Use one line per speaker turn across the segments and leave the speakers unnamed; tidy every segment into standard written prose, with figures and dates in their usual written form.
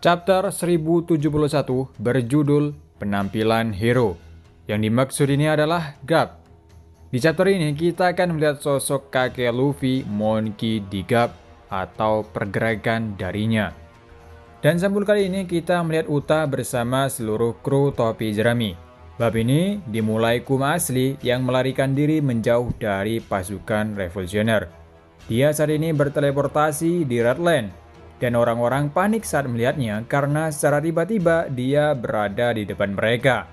Chapter 1071 berjudul Penampilan Hero. Yang dimaksud ini adalah Garp. Di chapter ini kita akan melihat sosok kakek Luffy, Monkey D. Garp atau pergerakan darinya. Dan sampul kali ini kita melihat Uta bersama seluruh kru topi jerami. Bab ini dimulai Kuma asli yang melarikan diri menjauh dari pasukan revolusioner. Dia saat ini berteleportasi di Redland. Dan orang-orang panik saat melihatnya karena secara tiba-tiba dia berada di depan mereka.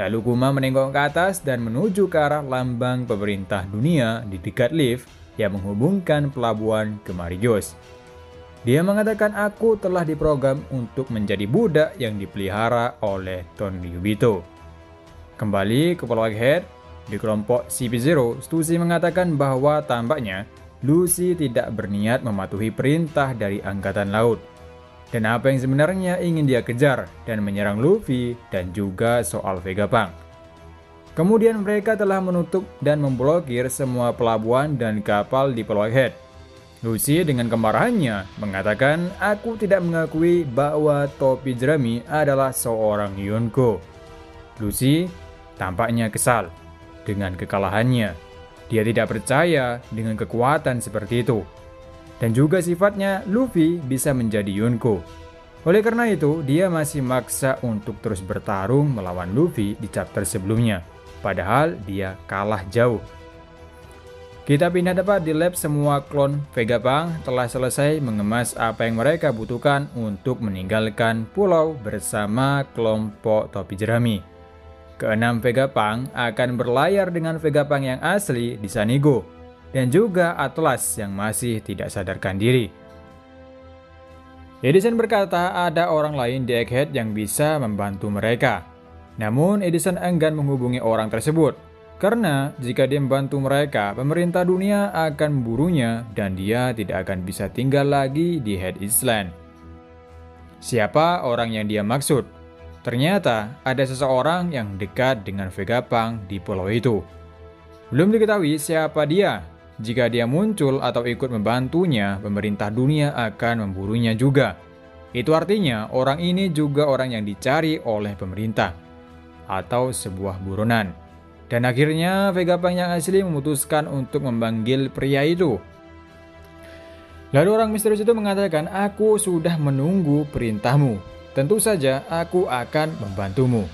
Lalu Kuma menengok ke atas dan menuju ke arah lambang pemerintah dunia di dekat lift yang menghubungkan pelabuhan ke Marigyos. Dia mengatakan, aku telah diprogram untuk menjadi budak yang dipelihara oleh Tonryubito. Kembali ke Pulau Egghead, di kelompok CP0, Stussy mengatakan bahwa tampaknya Luffy tidak berniat mematuhi perintah dari Angkatan Laut. Dan apa yang sebenarnya ingin dia kejar dan menyerang Luffy dan juga soal Vegapunk. Kemudian mereka telah menutup dan memblokir semua pelabuhan dan kapal di Pulau Egghead. Luffy dengan kemarahannya mengatakan, aku tidak mengakui bahwa topi jerami adalah seorang Yonko. Luffy tampaknya kesal dengan kekalahannya. Dia tidak percaya dengan kekuatan seperti itu. Dan juga sifatnya Luffy bisa menjadi Yonko. Oleh karena itu, dia masih maksa untuk terus bertarung melawan Luffy di chapter sebelumnya. Padahal dia kalah jauh. Kita pindah tempat di lab, semua klon Vegapunk telah selesai mengemas apa yang mereka butuhkan untuk meninggalkan pulau bersama kelompok topi jerami. Keenam Vegapunk akan berlayar dengan Vegapunk yang asli di Sanigo dan juga Atlas yang masih tidak sadarkan diri. Edison berkata ada orang lain di Egghead yang bisa membantu mereka. Namun Edison enggan menghubungi orang tersebut karena jika dia membantu mereka, pemerintah dunia akan memburunya dan dia tidak akan bisa tinggal lagi di Head Island. Siapa orang yang dia maksud? Ternyata ada seseorang yang dekat dengan Vegapunk di pulau itu. Belum diketahui siapa dia. Jika dia muncul atau ikut membantunya, pemerintah dunia akan memburunya juga. Itu artinya orang ini juga orang yang dicari oleh pemerintah atau sebuah buronan. Dan akhirnya Vegapunk yang asli memutuskan untuk memanggil pria itu. Lalu orang misterius itu mengatakan, aku sudah menunggu perintahmu. Tentu saja aku akan membantumu.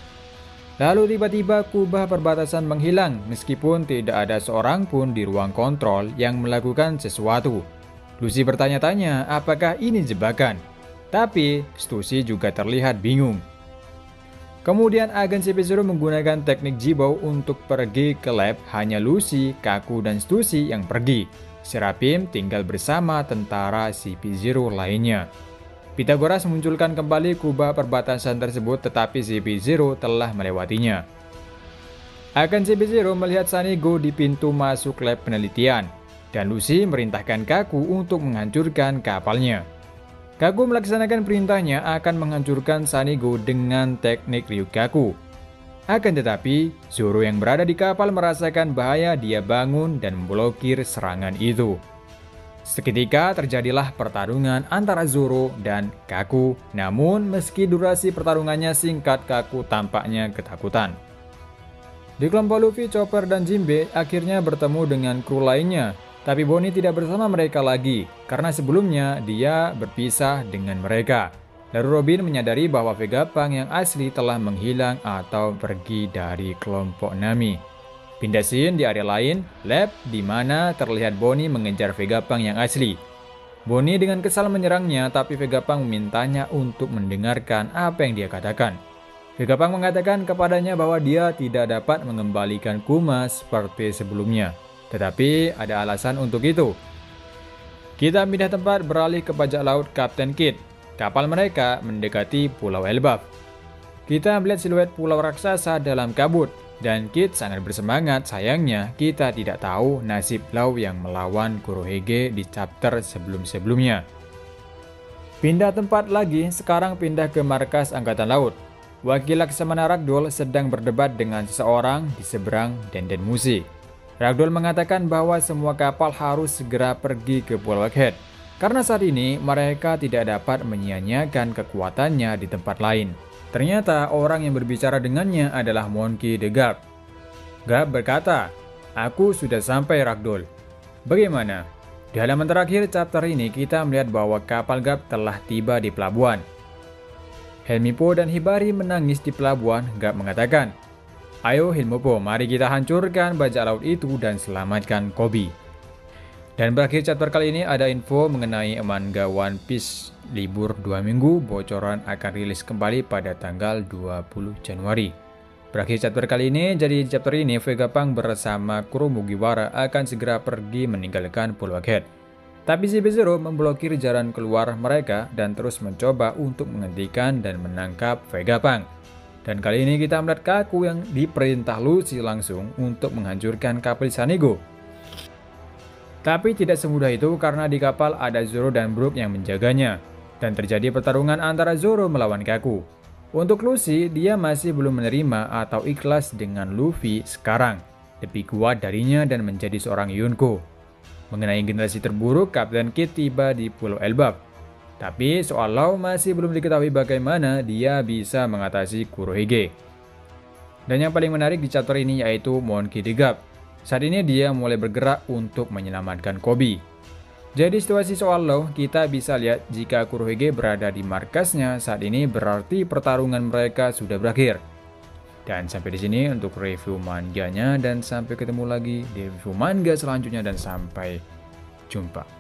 Lalu tiba-tiba kubah perbatasan menghilang meskipun tidak ada seorang pun di ruang kontrol yang melakukan sesuatu. Luffy bertanya-tanya apakah ini jebakan. Tapi Stussy juga terlihat bingung. Kemudian agen CP0 menggunakan teknik Jibou untuk pergi ke lab. Hanya Luffy, Kaku, dan Stussy yang pergi. Seraphim tinggal bersama tentara CP0 lainnya. Pythagoras memunculkan kembali kubah perbatasan tersebut tetapi CP0 telah melewatinya. Agen CP0 melihat Sanigo di pintu masuk lab penelitian dan Luffy merintahkan Kaku untuk menghancurkan kapalnya. Kaku melaksanakan perintahnya akan menghancurkan Sanigo dengan teknik Ryukaku. Akan tetapi, Zoro yang berada di kapal merasakan bahaya, dia bangun dan memblokir serangan itu. Seketika terjadilah pertarungan antara Zoro dan Kaku, namun meski durasi pertarungannya singkat, Kaku tampaknya ketakutan. Di kelompok Luffy, Chopper, dan Jinbe akhirnya bertemu dengan kru lainnya, tapi Bonnie tidak bersama mereka lagi, karena sebelumnya dia berpisah dengan mereka. Lalu Robin menyadari bahwa Vegapunk yang asli telah menghilang atau pergi dari kelompok Nami. Pindah scene di area lain, lab di mana terlihat Bonnie mengejar Vegapunk yang asli. Bonnie dengan kesal menyerangnya, tapi Vegapunk memintanya untuk mendengarkan apa yang dia katakan. Vegapunk mengatakan kepadanya bahwa dia tidak dapat mengembalikan Kuma seperti sebelumnya, tetapi ada alasan untuk itu. Kita pindah tempat beralih ke bajak laut Kapten Kid. Kapal mereka mendekati Pulau Elbaf. Kita melihat siluet pulau raksasa dalam kabut. Dan Kid sangat bersemangat, sayangnya kita tidak tahu nasib Law yang melawan Kurohige di chapter sebelum-sebelumnya. Pindah tempat lagi, sekarang pindah ke markas Angkatan Laut. Wakil Laksamana Ragdoll sedang berdebat dengan seseorang di seberang Denden Musi. Ragdoll mengatakan bahwa semua kapal harus segera pergi ke Pulau Egghead. Karena saat ini mereka tidak dapat menyia-nyiakan kekuatannya di tempat lain. Ternyata orang yang berbicara dengannya adalah Monkey D. Garp. Garp berkata, "Aku sudah sampai Ragdoll. Bagaimana?" Di halaman terakhir chapter ini kita melihat bahwa kapal Garp telah tiba di pelabuhan. Helmippo dan Hibari menangis di pelabuhan. Garp mengatakan, "Ayo Helmippo, mari kita hancurkan bajak laut itu dan selamatkan Koby." Dan berakhir chapter kali ini ada info mengenai manga One Piece libur 2 minggu, bocoran akan rilis kembali pada tanggal 20 Januari. Berakhir chapter kali ini, jadi di chapter ini Vegapunk bersama kru Mugiwara akan segera pergi meninggalkan Pulau Egghead. Tapi CP0 memblokir jalan keluar mereka dan terus mencoba untuk menghentikan dan menangkap Vegapunk. Dan kali ini kita melihat Kaku yang diperintah Luffy langsung untuk menghancurkan kapal Sanego. Tapi tidak semudah itu karena di kapal ada Zoro dan Brook yang menjaganya. Dan terjadi pertarungan antara Zoro melawan Kaku. Untuk Luffy, dia masih belum menerima atau ikhlas dengan Luffy sekarang. Lebih kuat darinya dan menjadi seorang Yonko. Mengenai generasi terburuk, Kapten Kid tiba di Pulau Elbaf. Tapi soal Law masih belum diketahui bagaimana dia bisa mengatasi Kurohige. Dan yang paling menarik di chapter ini yaitu Monkey D. Garp. Saat ini dia mulai bergerak untuk menyelamatkan Koby. Jadi situasi soal Law kita bisa lihat jika Kurohige berada di markasnya saat ini berarti pertarungan mereka sudah berakhir. Dan sampai di sini untuk review manganya dan sampai ketemu lagi di review manga selanjutnya dan sampai jumpa.